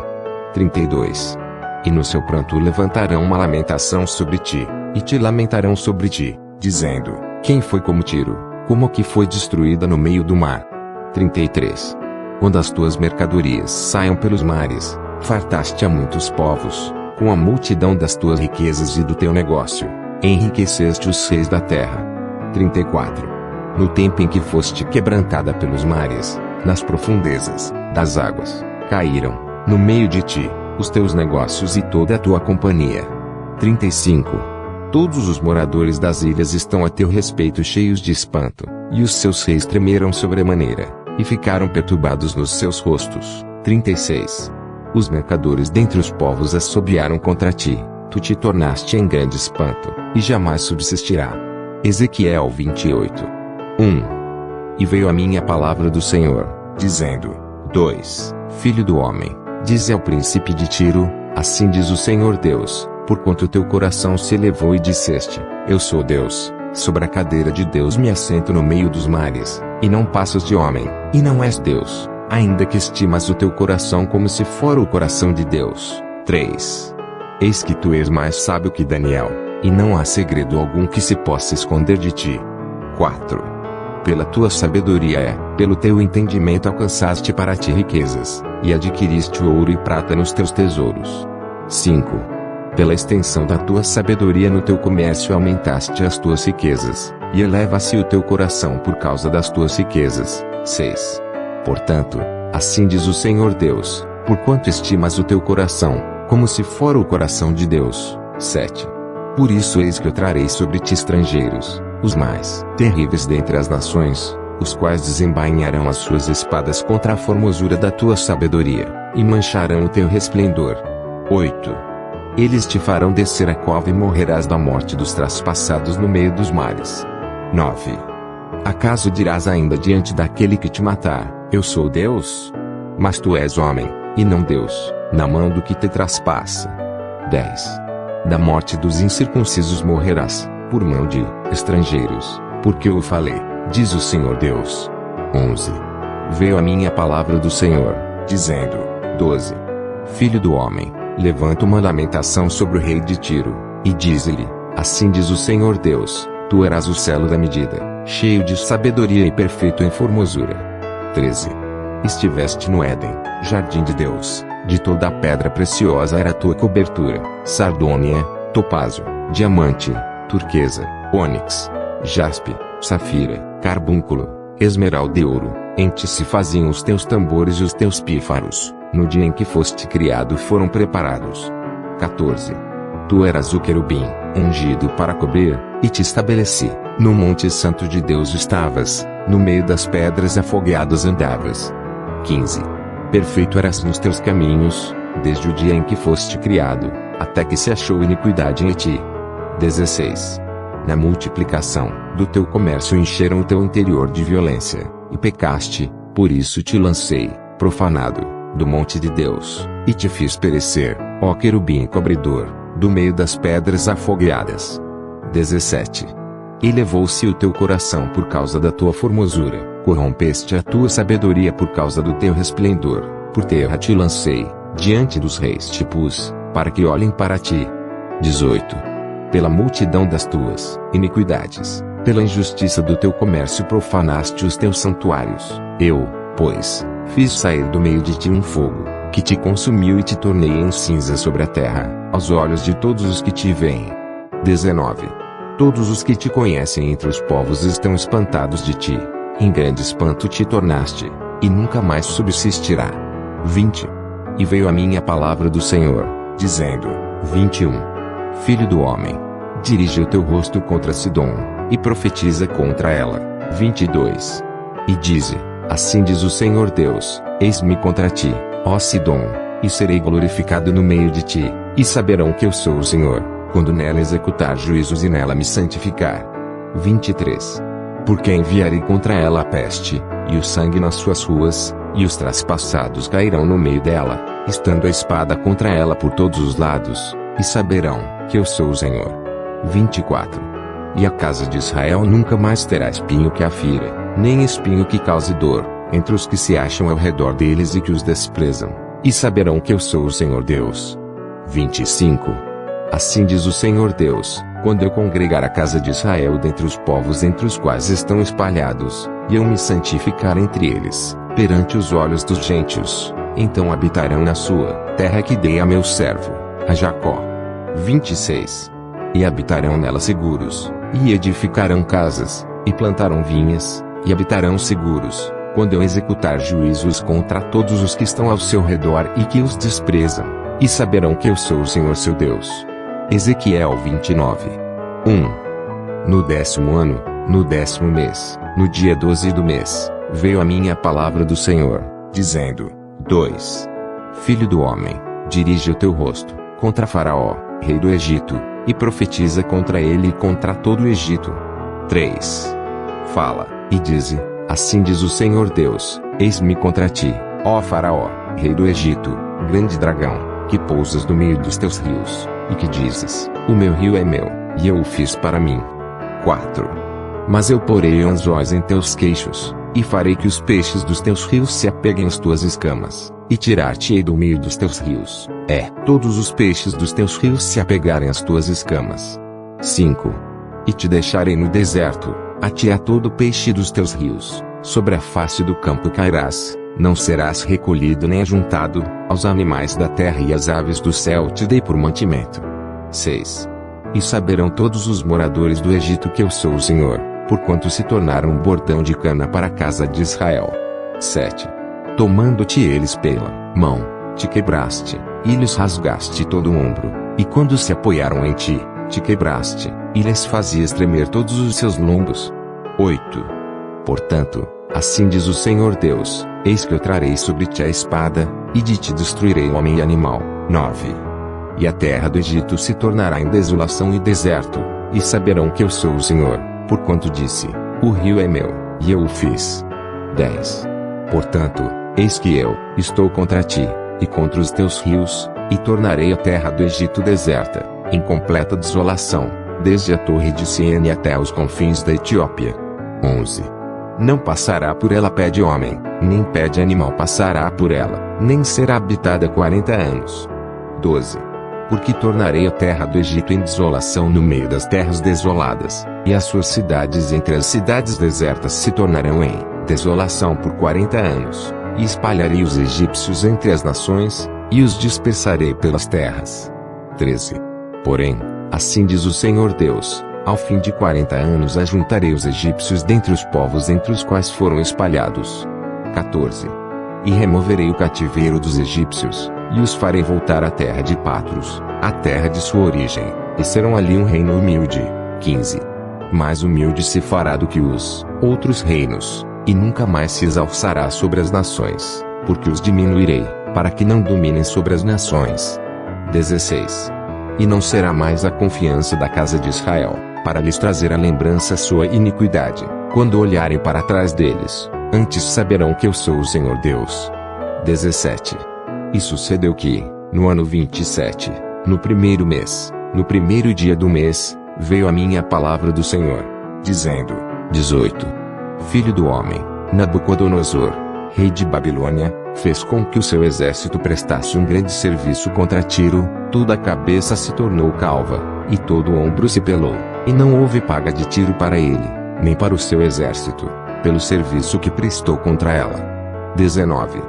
32. E no seu pranto levantarão uma lamentação sobre ti, e te lamentarão sobre ti, dizendo: quem foi como Tiro, como que foi destruída no meio do mar? 33. Quando as tuas mercadorias saiam pelos mares, fartaste a muitos povos, com a multidão das tuas riquezas e do teu negócio, enriqueceste os reis da terra. 34. No tempo em que foste quebrantada pelos mares, nas profundezas das águas, caíram, no meio de ti, os teus negócios e toda a tua companhia. 35. Todos os moradores das ilhas estão a teu respeito cheios de espanto, e os seus reis tremeram sobremaneira, e ficaram perturbados nos seus rostos. 36. Os mercadores dentre os povos assobiaram contra ti, tu te tornaste em grande espanto, e jamais subsistirá. Ezequiel 28. 1. E veio a mim a palavra do Senhor, dizendo: 2. Filho do homem, dize ao príncipe de Tiro, assim diz o Senhor Deus, porquanto teu coração se elevou e disseste: eu sou Deus, sobre a cadeira de Deus me assento no meio dos mares, e não passas de homem, e não és Deus, ainda que estimas o teu coração como se fora o coração de Deus. 3. Eis que tu és mais sábio que Daniel, e não há segredo algum que se possa esconder de ti. 4. Pela tua sabedoria pelo teu entendimento alcançaste para ti riquezas, e adquiriste ouro e prata nos teus tesouros. 5. Pela extensão da tua sabedoria no teu comércio aumentaste as tuas riquezas, e eleva-se o teu coração por causa das tuas riquezas. 6. Portanto, assim diz o Senhor Deus, porquanto estimas o teu coração, como se fora o coração de Deus. 7. Por isso eis que eu trarei sobre ti estrangeiros, os mais terríveis dentre as nações, os quais desembainharão as suas espadas contra a formosura da tua sabedoria, e mancharão o teu resplendor. 8. Eles te farão descer a cova e morrerás da morte dos traspassados no meio dos mares. 9. Acaso dirás ainda diante daquele que te matar, eu sou Deus? Mas tu és homem, e não Deus, na mão do que te traspassa. 10. Da morte dos incircuncisos morrerás, por mão de estrangeiros, porque eu o falei, diz o Senhor Deus. 11. Veio a minha palavra do Senhor, dizendo: 12. Filho do homem, levanta uma lamentação sobre o rei de Tiro, e dize-lhe: assim diz o Senhor Deus, tu eras o celo da medida, cheio de sabedoria e perfeito em formosura. 13. Estiveste no Éden, jardim de Deus, de toda a pedra preciosa era a tua cobertura, sardônia, topázio, diamante, turquesa, ônix, jaspe, safira, carbúnculo, esmeralda e ouro. Em ti se faziam os teus tambores e os teus pífaros, no dia em que foste criado foram preparados. 14. Tu eras o querubim, ungido para cobrir, e te estabeleci, no monte santo de Deus estavas, no meio das pedras afogueadas andavas. 15. Perfeito eras nos teus caminhos, desde o dia em que foste criado, até que se achou iniquidade em ti. 16. Na multiplicação do teu comércio encheram o teu interior de violência, e pecaste, por isso te lancei, profanado, do monte de Deus, e te fiz perecer, ó querubim cobridor, do meio das pedras afogueadas. 17. E levou-se o teu coração por causa da tua formosura, corrompeste a tua sabedoria por causa do teu resplendor, por terra te lancei, diante dos reis te pus, para que olhem para ti. 18. Pela multidão das tuas iniquidades, pela injustiça do teu comércio profanaste os teus santuários, eu, pois, fiz sair do meio de ti um fogo, que te consumiu e te tornei em cinza sobre a terra, aos olhos de todos os que te veem. 19. Todos os que te conhecem entre os povos estão espantados de ti, em grande espanto te tornaste, e nunca mais subsistirá. 20. E veio a minha palavra do Senhor, dizendo: 21. Filho do homem, dirige o teu rosto contra Sidom, e profetiza contra ela. 22. E dize: assim diz o Senhor Deus, eis-me contra ti, ó Sidom, e serei glorificado no meio de ti, e saberão que eu sou o Senhor, quando nela executar juízos e nela me santificar. 23. Porque enviarei contra ela a peste, e o sangue nas suas ruas, e os traspassados cairão no meio dela, estando a espada contra ela por todos os lados, e saberão que eu sou o Senhor. 24. E a casa de Israel nunca mais terá espinho que a fira, nem espinho que cause dor, entre os que se acham ao redor deles e que os desprezam, e saberão que eu sou o Senhor Deus. 25. Assim diz o Senhor Deus, quando eu congregar a casa de Israel dentre os povos entre os quais estão espalhados, e eu me santificar entre eles, perante os olhos dos gentios, então habitarão na sua terra que dei a meu servo, a Jacó. 26. E habitarão nela seguros, e edificarão casas, e plantarão vinhas, e habitarão seguros, quando eu executar juízos contra todos os que estão ao seu redor e que os desprezam, e saberão que eu sou o Senhor seu Deus. Ezequiel 29. 1. No 10º ano, no 10º mês, no dia 12 do mês, veio a minha palavra do Senhor, dizendo: 2. Filho do homem, dirige o teu rosto contra Faraó, rei do Egito, e profetiza contra ele e contra todo o Egito. 3. Fala, e dize: assim diz o Senhor Deus, eis-me contra ti, ó Faraó, rei do Egito, grande dragão, que pousas no meio dos teus rios, e que dizes: o meu rio é meu, e eu o fiz para mim. 4. Mas eu porei anzóis em teus queixos, e farei que os peixes dos teus rios se apeguem às tuas escamas, e tirar-te-ei do meio dos teus rios, todos os peixes dos teus rios se apegarem às tuas escamas. 5. E te deixarei no deserto, a ti e a todo peixe dos teus rios, sobre a face do campo cairás, não serás recolhido nem ajuntado, aos animais da terra e às aves do céu te dei por mantimento. 6. E saberão todos os moradores do Egito que eu sou o Senhor, porquanto se tornaram um bordão de cana para a casa de Israel. 7. Tomando-te eles pela mão, te quebraste, e lhes rasgaste todo o ombro, e quando se apoiaram em ti, te quebraste, e lhes fazias tremer todos os seus lombos. 8. Portanto, assim diz o Senhor Deus, eis que eu trarei sobre ti a espada, e de ti destruirei homem e animal. 9. E a terra do Egito se tornará em desolação e deserto, e saberão que eu sou o Senhor, porquanto disse, o rio é meu, e eu o fiz. 10. Portanto, eis que eu estou contra ti, e contra os teus rios, e tornarei a terra do Egito deserta, em completa desolação, desde a torre de Siene até os confins da Etiópia. 11. Não passará por ela pé de homem, nem pé de animal passará por ela, nem será habitada 40 anos. 12. Porque tornarei a terra do Egito em desolação no meio das terras desoladas, e as suas cidades entre as cidades desertas se tornarão em desolação por 40 anos, e espalharei os egípcios entre as nações, e os dispersarei pelas terras. 13. Porém, assim diz o Senhor Deus, ao fim de 40 anos ajuntarei os egípcios dentre os povos entre os quais foram espalhados. 14. E removerei o cativeiro dos egípcios, e os farei voltar à terra de Patros, à terra de sua origem, e serão ali um reino humilde. 15. Mais humilde se fará do que os outros reinos, e nunca mais se exalçará sobre as nações, porque os diminuirei, para que não dominem sobre as nações. 16. E não será mais a confiança da casa de Israel, para lhes trazer à lembrança sua iniquidade, quando olharem para trás deles, antes saberão que eu sou o Senhor Deus. 17. E sucedeu que, no ano 27, no primeiro mês, no primeiro dia do mês, veio a mim a palavra do Senhor, dizendo: 18. Filho do homem, Nabucodonosor, rei de Babilônia, fez com que o seu exército prestasse um grande serviço contra Tiro, toda a cabeça se tornou calva, e todo o ombro se pelou, e não houve paga de Tiro para ele, nem para o seu exército, pelo serviço que prestou contra ela. 19.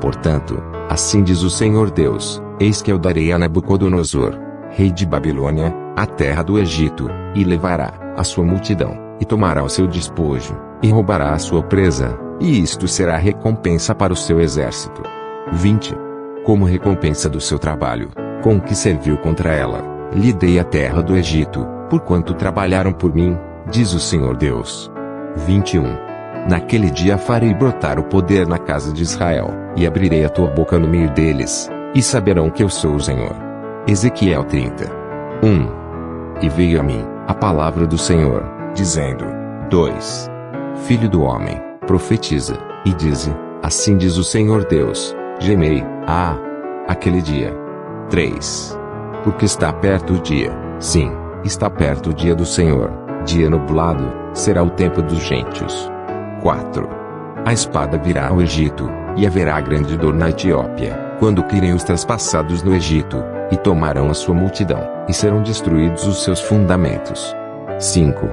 Portanto, assim diz o Senhor Deus, eis que eu darei a Nabucodonosor, rei de Babilônia, a terra do Egito, e levará a sua multidão, e tomará o seu despojo, e roubará a sua presa, e isto será recompensa para o seu exército. 20. Como recompensa do seu trabalho, com que serviu contra ela, lhe dei a terra do Egito, porquanto trabalharam por mim, diz o Senhor Deus. 21. Naquele dia farei brotar o poder na casa de Israel, e abrirei a tua boca no meio deles, e saberão que eu sou o Senhor. Ezequiel 30. 1. E veio a mim a palavra do Senhor, dizendo: 2. Filho do homem, profetiza, e dize: assim diz o Senhor Deus, gemei, aquele dia. 3. Porque está perto o dia, sim, está perto o dia do Senhor, dia nublado, será o tempo dos gentios. 4. A espada virá ao Egito, e haverá grande dor na Etiópia, quando caírem os traspassados no Egito, e tomarão a sua multidão, e serão destruídos os seus fundamentos. 5.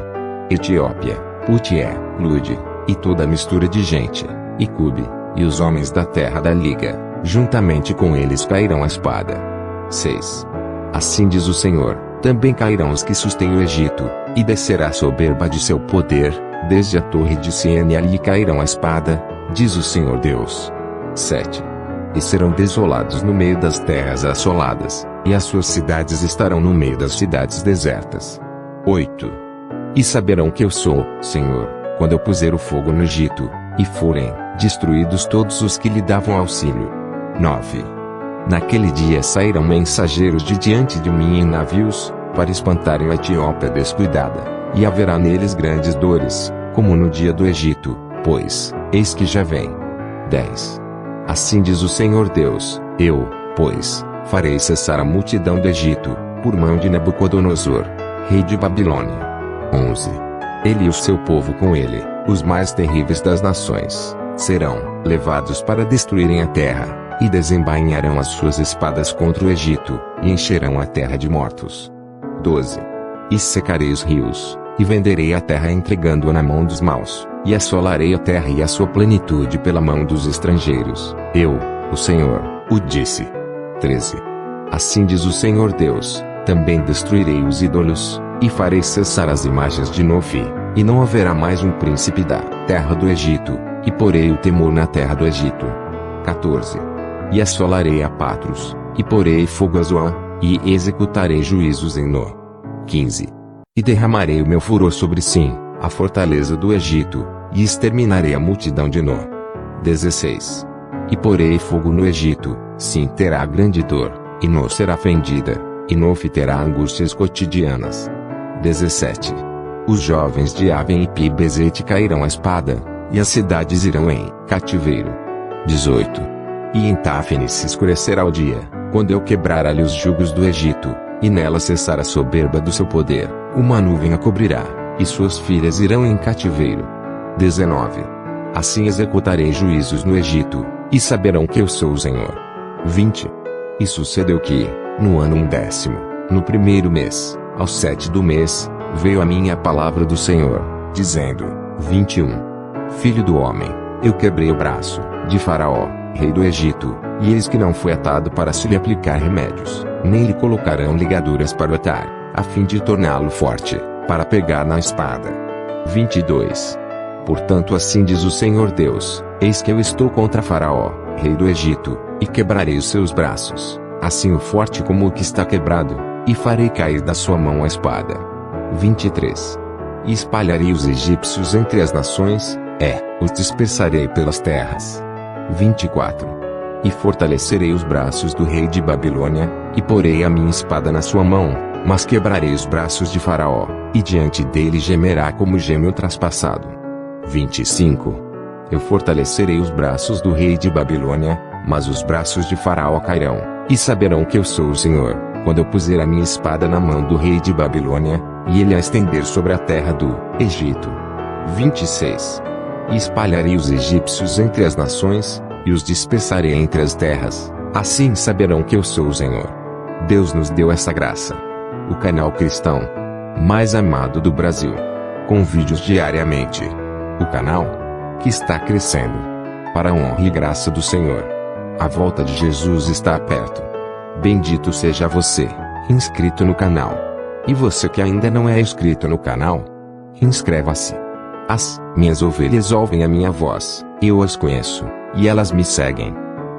Etiópia, Putié, Lude, e toda a mistura de gente, e Cube, e os homens da terra da liga, juntamente com eles cairão a espada. 6. Assim diz o Senhor, também cairão os que sustêm o Egito, e descerá a soberba de seu poder, desde a torre de Siene ali cairão a espada, diz o Senhor Deus. 7. E serão desolados no meio das terras assoladas, e as suas cidades estarão no meio das cidades desertas. 8. E saberão que eu sou, Senhor, quando eu puser o fogo no Egito, e forem destruídos todos os que lhe davam auxílio. 9. Naquele dia sairão mensageiros de diante de mim em navios, para espantarem a Etiópia descuidada, e haverá neles grandes dores, como no dia do Egito, pois, eis que já vem. 10. Assim diz o Senhor Deus, eu, pois, farei cessar a multidão do Egito, por mão de Nabucodonosor, rei de Babilônia. 11. Ele e o seu povo com ele, os mais terríveis das nações, serão levados para destruírem a terra, e desembainharão as suas espadas contra o Egito, e encherão a terra de mortos. 12. E secarei os rios, e venderei a terra entregando-a na mão dos maus, e assolarei a terra e a sua plenitude pela mão dos estrangeiros. Eu, o Senhor, o disse. 13. Assim diz o Senhor Deus, Também destruirei os ídolos, e farei cessar as imagens de Nofi, e não haverá mais um príncipe da terra do Egito, e porei o temor na terra do Egito. 14. E assolarei a Patros, e porei fogo a Zoan, e executarei juízos em No. 15. E derramarei o meu furor sobre Sim, a fortaleza do Egito, e exterminarei a multidão de No. 16. E porei fogo no Egito, Sim terá grande dor, e No será fendida, e Nof terá angústias cotidianas. 17. Os jovens de Aven e Pi-Bezete cairão à espada, e as cidades irão em cativeiro. 18. E em Táfnis se escurecerá o dia, quando eu quebrar ali os jugos do Egito, e nela cessar a soberba do seu poder, uma nuvem a cobrirá, e suas filhas irão em cativeiro. 19. Assim executarei juízos no Egito, e saberão que eu sou o Senhor. 20. E sucedeu que, no ano 10º, no primeiro mês, ao 7 do mês, veio a mim a palavra do Senhor, dizendo: 21. Filho do homem, eu quebrei o braço de Faraó, rei do Egito, e eis que não foi atado para se lhe aplicar remédios, nem lhe colocarão ligaduras para o atar, a fim de torná-lo forte, para pegar na espada. 22. Portanto assim diz o Senhor Deus: eis que eu estou contra Faraó, rei do Egito, e quebrarei os seus braços, assim o forte como o que está quebrado, e farei cair da sua mão a espada. 23. E espalharei os egípcios entre as nações, os dispersarei pelas terras. 24. E fortalecerei os braços do rei de Babilônia, e porei a minha espada na sua mão, mas quebrarei os braços de Faraó, e diante dele gemerá como geme o traspassado. 25. Eu fortalecerei os braços do rei de Babilônia, mas os braços de Faraó cairão, e saberão que eu sou o Senhor, quando eu puser a minha espada na mão do rei de Babilônia, e ele a estender sobre a terra do Egito. 26. E espalharei os egípcios entre as nações, e os dispersarei entre as terras, assim saberão que eu sou o Senhor. Deus nos deu essa graça. O canal cristão mais amado do Brasil. Com vídeos diariamente. O canal que está crescendo. Para a honra e graça do Senhor. A volta de Jesus está perto. Bendito seja você, inscrito no canal. E você que ainda não é inscrito no canal, inscreva-se. As minhas ovelhas ouvem a minha voz, eu as conheço, e elas me seguem.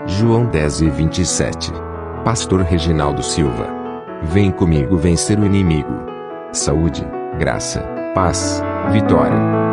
João 10:27. Pastor Reginaldo Silva. Vem comigo vencer o inimigo. Saúde, graça, paz, vitória.